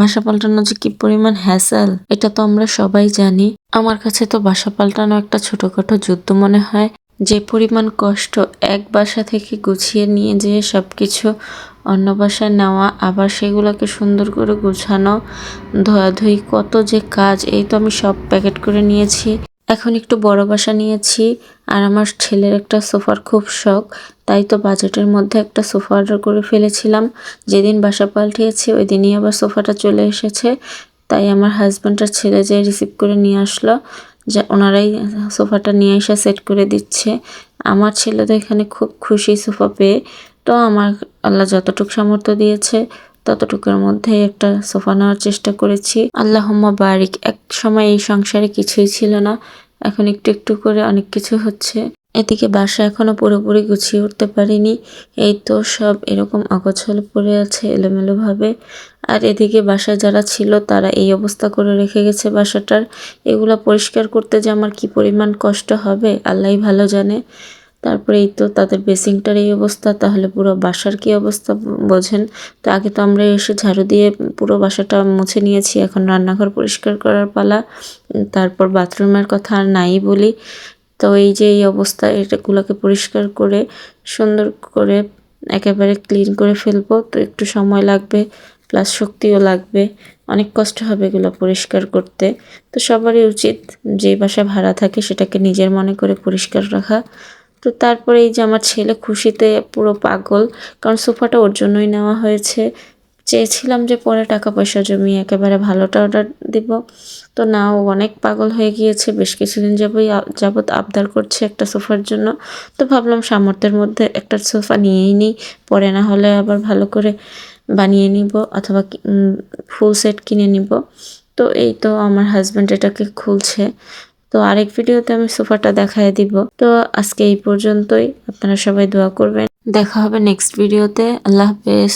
বাসা পাল্টানো যে কি পরিমাণ হ্যাসেল এটা তো আমরা সবাই জানি। আমার কাছে তো বাসা পাল্টানো একটা ছোটখাটো যুদ্ধ মনে হয়। যে পরিমাণ কষ্ট এক বাসা থেকে গুছিয়ে নিয়ে যেয়ে সবকিছু অন্য বাসায় নেওয়া, আবার সেগুলোকে সুন্দর করে গুছানো, ধোয়াধুয়ি, কত যে কাজ। এই তো আমি সব প্যাকেট করে নিয়েছি। এখন একটু বড় বাসা নিয়েছি। আর আমার ছেলের একটা সোফার খুব শখ, তাই তো বাজেটের মধ্যে একটা সোফা অর্ডার করে ফেলেছিলাম। যেদিন বাসা পাল্টিয়েছি ওই দিনই আবার সোফাটা চলে এসেছে। তাই আমার হাজব্যান্ড আর ছেলে যে রিসিভ করে নিয়ে আসলো, যা ওনারাই সোফাটা নিয়ে এসে সেট করে দিচ্ছে। আমার ছেলে তো এখানে খুব খুশি সোফা পেয়ে। তো আমার আল্লাহ যতটুকু সামর্থ্য দিয়েছে ততটুকুর মধ্যে একটা সোফা নেওয়ার চেষ্টা করেছি। আল্লাহুম্মা বারিক। এক সময় এই সংসারে কিছুই ছিল না, এখন একটু একটু করে অনেক কিছু হচ্ছে। এদিকে বাসা এখনো পুরোপুরি গুছিয়ে উঠতে পারিনি। এই তো সব এরকম অগোছাল পড়ে আছে এলোমেলো ভাবে। আর এদিকে বাসায় যারা ছিল তারা এই অবস্থা করে রেখে গেছে বাসাটার। এগুলা পরিষ্কার করতে যে আমার কি পরিমাণ কষ্ট হবে আল্লাহই ভালো জানে। তারপরে এই তো তাদের বেসিংটার এই অবস্থা, তাহলে পুরো বাসার কি অবস্থা বোঝেন। তো আগে তো আমরা এসে ঝাড়ু দিয়ে পুরো বাসাটা মুছে নিয়েছি, এখন রান্নাঘর পরিষ্কার করার পালা। তারপর বাথরুমের কথা আর নাই বলি। তো এই যে এই অবস্থা, এটাগুলোকে পরিষ্কার করে সুন্দর করে একেবারে ক্লিন করে ফেলবো। তো একটু সময় লাগবে, প্লাস শক্তিও লাগবে, অনেক কষ্ট হবে এগুলো পরিষ্কার করতে। তো সবারই উচিত যে বাসা ভাড়া থাকে সেটাকে নিজের মনে করে পরিষ্কার রাখা। তো তারপরে এই যে আমার ছেলে খুশিতে পুরো পাগল, কারণ সোফাটা ওর জন্যই নেওয়া হয়েছে। চেয়েছিলাম যে পরে টাকা পয়সা জমিয়ে একেবারে ভালোটা অর্ডার দিব, তো না, ও অনেক পাগল হয়ে গিয়েছে। বেশ কিছুদিন যাবত আবদার করছে একটা সোফার জন্য। তো ভাবলাম সামর্থ্যের মধ্যে একটা সোফা নিয়েই নিই, পরে না হলে আবার ভালো করে বানিয়ে নিব অথবা ফুল সেট কিনে নিব। তো এই তো আমার হাজব্যান্ড এটাকে খুলছে। তো আরেক ভিডিওতে আমি সোফাটা দেখায় দিব। তো আজকে এই পর্যন্তই, আপনারা সবাই দোয়া করবেন। দেখা হবে নেক্সট ভিডিওতে। আল্লাহ হাফেজ।